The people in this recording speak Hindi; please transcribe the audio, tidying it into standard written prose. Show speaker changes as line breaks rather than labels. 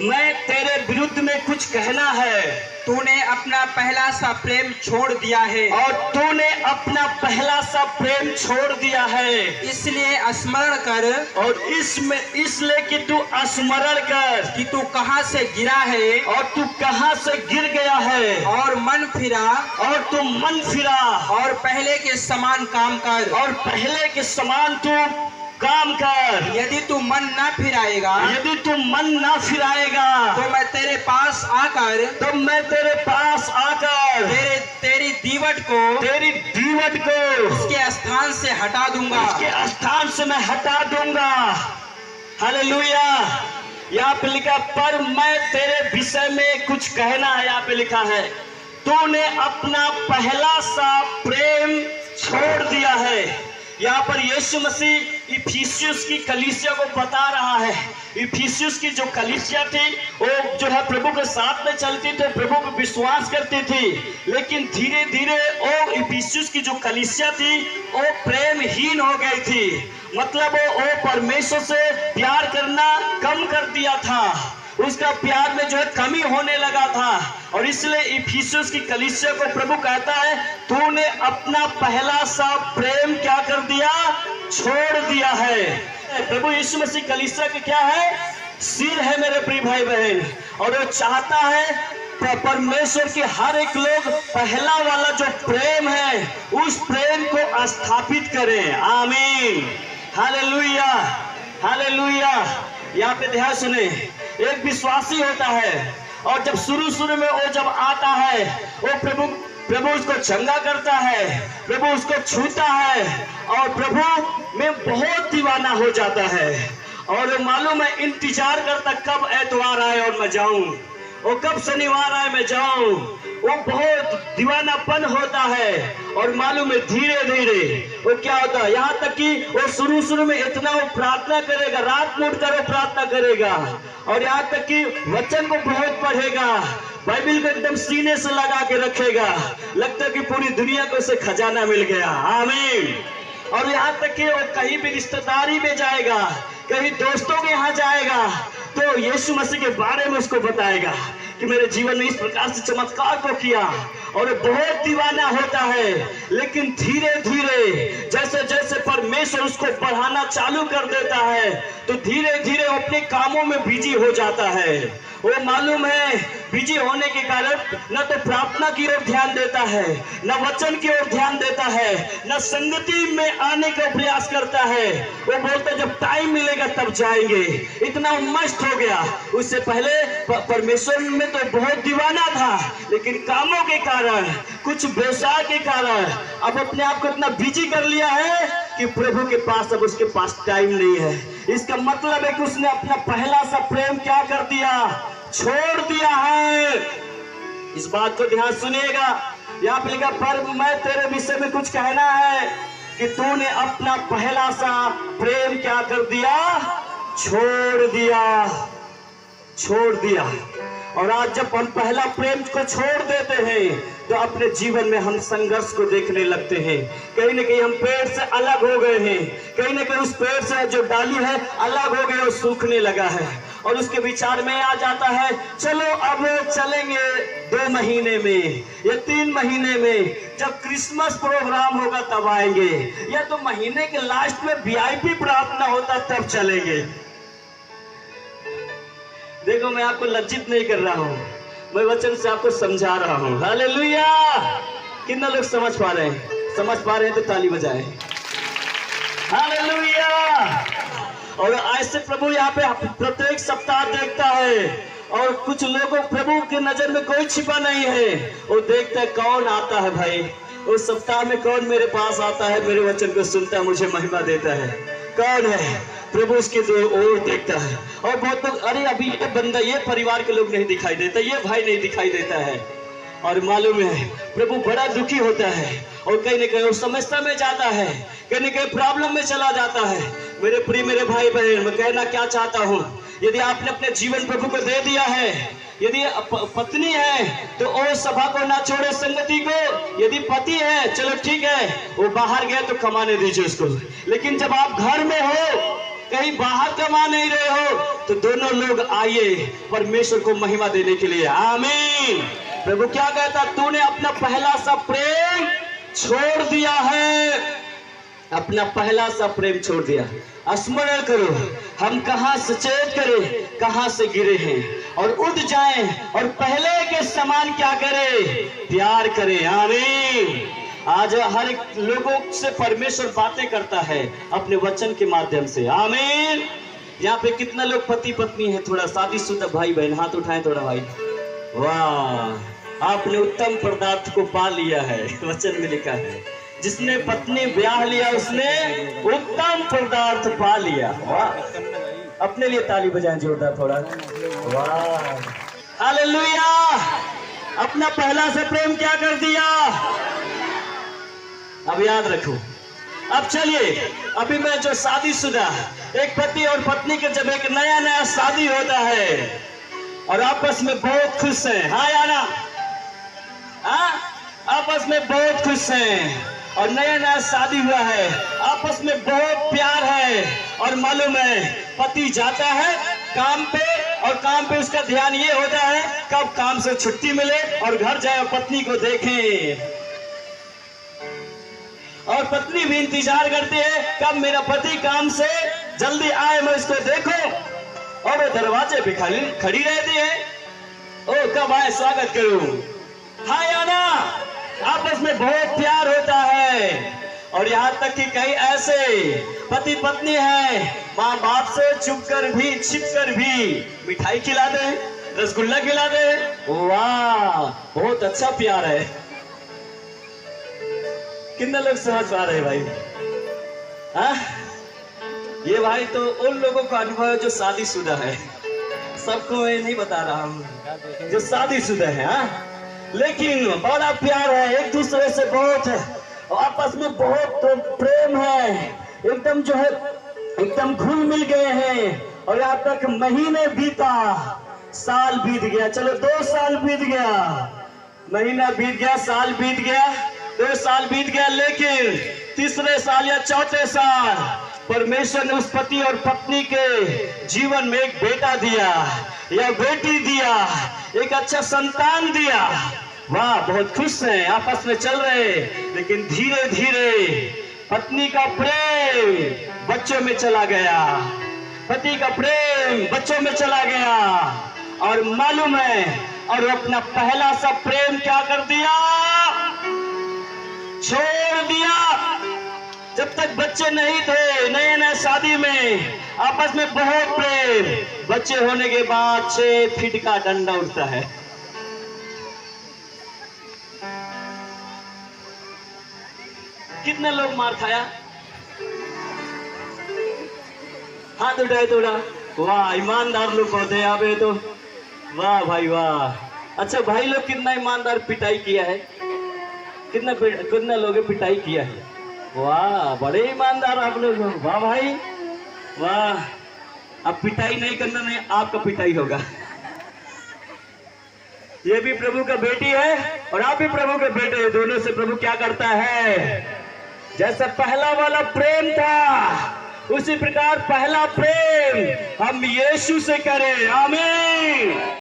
मैं तेरे विरुद्ध में कुछ कहना है।
तूने अपना पहला सा प्रेम छोड़ दिया है,
और तूने अपना पहला सा प्रेम छोड़ दिया है।
इसलिए स्मरण कर,
और इसलिए कि तू स्मरण कर
कि तू कहाँ से गिरा है
और तू कहाँ से गिर गया है,
और मन फिरा,
और तू मन फिरा,
और पहले के समान काम कर,
और पहले के समान तू काम कर।
यदि तू मन न फिराएगा,
यदि तू मन ना फिराएगा,
तो मैं तेरे पास आकर, तेरी दीवट को उसके स्थान से हटा दूंगा।
उसके स्थान से मैं हटा दूंगा। हालेलुया। यहाँ पे लिखा, पर मैं तेरे विषय में कुछ कहना है। यहाँ पे लिखा है, तूने अपना पहला सा प्रेम छोड़ दिया है। यहाँ पर यीशु मसीह इफिसियुस की कलीसिया को बता रहा है। इफिसियुस की जो कलीसिया थी वो जो है प्रभु के साथ में चलती थी, प्रभु पे विश्वास करती थी, लेकिन धीरे धीरे वो इफिसियुस की जो कलीसिया थी वो प्रेमहीन हो गई थी। मतलब वो परमेश्वर से प्यार करना कम कर दिया था, उसका प्यार में जो है कमी होने लगा था। और इसलिए इफिसियुस की कलीसिया को प्रभु कहता है, तूने अपना पहला सा प्रेम क्या कर दिया? छोड़ दिया है। प्रभु यीशु मसीह कलीसिया के क्या है? सिर है मेरे प्रिय भाई बहन। और वो चाहता है परमेश्वर के हर एक लोग पहला वाला जो प्रेम है उस प्रेम को स्थापित करें। आमीन। Hallelujah, hallelujah. यहाँ पे ध्यान सुने, एक विश्वासी होता है और जब शुरू में वो जब आता है वो प्रभु उसको चंगा करता है, प्रभु उसको छूता है और प्रभु में बहुत दीवाना हो जाता है। और मालूम है इंतजार करता कब एतवार आए और मैं जाऊं, वो कब शनिवार आए मैं जाऊं। वो बहुत दीवानापन होता है। और मालूम है धीरे धीरे वो क्या होता है, यहाँ तक कि वो शुरू में इतना वो प्रार्थना करेगा, रात में उठकर वो प्रार्थना करेगा, और यहाँ तक कि वचन को बहुत पढ़ेगा, बाइबिल को एकदम सीने से लगा के रखेगा। लगता है कि पूरी दुनिया को उसे खजाना मिल गया। आमीन। और यहाँ तक कि वो कहीं भी रिश्तेदारी में जाएगा, कहीं दोस्तों के यहाँ जाएगा, तो यीशु मसीह के बारे में उसको बताएगा कि मेरे जीवन में इस प्रकार से चमत्कार को किया। और बहुत दीवाना होता है, लेकिन धीरे धीरे जैसे जैसे परमेश्वर उसको बढ़ाना चालू कर देता है तो धीरे धीरे अपने कामों में बिजी हो जाता है। वो मालूम है बिजी होने के कारण न तो प्रार्थना की ओर ध्यान देता है, न वचन की ओर ध्यान देता है, न संगति में आने का प्रयास करता है। वो बोलता है जब टाइम मिलेगा तब जाएंगे। इतना मस्त हो गया। उससे पहले परमेश्वर में तो बहुत दीवाना था, लेकिन कामों के कारण, कुछ व्यवसाय के कारण अब अपने आप को इतना बिजी कर लिया है कि प्रभु के पास अब उसके पास टाइम नहीं है। इसका मतलब है कि उसने अपना पहला सा प्रेम क्या कर दिया? छोड़ दिया है। इस बात को ध्यान सुनिएगा। यहाँ पे लिखा, पर मैं तेरे विषय में कुछ कहना है कि तूने अपना पहला सा प्रेम क्या कर दिया? छोड़ दिया, छोड़ दिया। और आज जब हम पहला प्रेम को छोड़ देते हैं तो अपने जीवन में हम संघर्ष को देखने लगते हैं। कहीं ना कहीं हम पेड़ से अलग हो गए हैं, कहीं ना कहीं उस पेड़ से जो डाली है अलग हो गई और सूखने लगा है। और उसके विचार में आ जाता है, चलो अब चलेंगे 2 महीने में या 3 महीने में, जब क्रिसमस प्रोग्राम होगा तब आएंगे, या तो महीने के लास्ट में VIP प्रार्थना होता तब चलेंगे। देखो मैं आपको लज्जित नहीं कर रहा हूँ, मैं वचन से आपको समझा रहा हूँ। हालेलुया। कितना लोग समझ पा रहे हैं? समझ पा रहे हैं तो ताली बजाएं। हालेलुया। और ऐसे प्रभु यहाँ पे प्रत्येक सप्ताह देखता है, और कुछ लोगों प्रभु की नजर में कोई छिपा नहीं है। वो देखता है कौन आता है भाई, उस सप्ताह में कौन मेरे पास आता है, मेरे वचन को सुनता है, मुझे महिमा देता है, कौन है? प्रभु उसके ओर देखता है। और बहुत लोग, अरे अभी ये बंदा, ये परिवार के लोग नहीं दिखाई देता, ये भाई नहीं दिखाई देता है। और मालूम है प्रभु बड़ा दुखी होता है और कहीं ना कहीं वो समस्या में जाता है, कहीं ना कहीं प्रॉब्लम में चला जाता है। मेरे प्रिय मेरे भाई बहन, मैं कहना क्या चाहता हूँ, यदि आपने अपने जीवन प्रभु को दे दिया है, यदि पत्नी है तो वो सभा को ना छोड़े, संगति को। यदि पति है चलो ठीक है, वो बाहर गया तो कमाने दीजिए उसको। लेकिन जब आप घर में हो कहीं बाहर कमा नहीं रहे हो, तो दोनों लोग आइए परमेश्वर को महिमा देने के लिए। आमीन। प्रभु क्या कहता, तूने अपना पहला सा प्रेम छोड़ दिया है, अपना पहला सा प्रेम छोड़ दिया। स्मरण करो, हम कहां सचेत करें, कहां से गिरे हैं, और उठ जाएं और पहले के समान क्या करें, प्यार करें। आमीन। आज हर एक लोगों से परमेश्वर बातें करता है अपने वचन के माध्यम से। आमीन। यहाँ पे कितना लोग पति पत्नी है, थोड़ा शादीशुदा भाई बहन हाथ उठाएं थोड़ा भाई। वाह, आपने उत्तम पदार्थ को पा लिया है, वचन में लिखा है जिसने पत्नी ब्याह लिया उसने उत्तम पदार्थ पा लिया। वाह, अपने लिए ताली बजाएं जोरदार थोड़ा। वाह, हालेलुया। अपना पहला से प्रेम क्या कर दिया, अब याद रखो। अब चलिए, अभी मैं जो शादीशुदा एक पति और पत्नी के जब एक नया नया शादी होता है और आपस में बहुत खुश हैं, हाँ या ना, आपस में बहुत खुश हैं और नया नया शादी हुआ है, आपस में बहुत प्यार है, और मालूम है पति जाता है काम पे, और काम पे उसका ध्यान ये होता है कब काम से छुट्टी मिले और घर जाए और पत्नी को देखें, और पत्नी भी इंतजार करती है कब मेरा पति काम से जल्दी आए, मैं इसको देखूं, और वो दरवाजे पे खड़ी रहती है, ओ कब आए स्वागत करूं। हाँ या ना, आपस में बहुत प्यार होता है, और यहाँ तक कि कई ऐसे पति पत्नी है माँ बाप से छिप कर भी मिठाई खिलाते हैं, रसगुल्ला खिलाते हैं। वाह, बहुत अच्छा प्यार है। कितने लोग समझ पा रहे हैं भाई? हाँ, ये भाई तो उन लोगों का अनुभव है जो शादीशुदा है, सबको मैं नहीं बता रहा हूँ जो शादीशुदा है। हाँ, लेकिन बड़ा प्यार है, एक दूसरे से बहुत है, और आपस में बहुत तो प्रेम है, एकदम जो है एकदम घुल मिल गए हैं, और यहाँ तक महीने बीता, साल बीत गया, चलो 2 साल बीत गया, महीना बीत गया, साल बीत गया, 2 साल बीत गया, लेकिन तीसरे साल या चौथे साल परमेश्वर ने उस पति और पत्नी के जीवन में एक बेटा दिया या बेटी दिया, एक अच्छा संतान दिया। वाह, बहुत खुश हैं, आपस में चल रहे, लेकिन धीरे धीरे पत्नी का प्रेम बच्चों में चला गया, पति का प्रेम बच्चों में चला गया, और मालूम है, और अपना पहला सा प्रेम क्या कर दिया, छोड़ दिया। जब तक बच्चे नहीं थे, नए नए शादी में आपस में बहुत प्रेम, बच्चे होने के बाद 6 फीट का डंडा उठता है। कितने लोग मार खाया, हाथ उठाए थोड़ा। वाह, ईमानदार लोग होते हैं यहाँ पे तो। वाह भाई वाह। अच्छा भाई लोग कितना ईमानदार पिटाई किया है, कितना लोगों पिटाई किया है। वाह, बड़े ईमानदार आप लोग। वाह भाई वाह। अब पिटाई नहीं करना, नहीं आपका पिटाई होगा। ये भी प्रभु का बेटी है और आप भी प्रभु के बेटे हैं। दोनों से प्रभु क्या करता है, जैसा पहला वाला प्रेम था उसी प्रकार पहला प्रेम हम यीशु से करें। आमीन।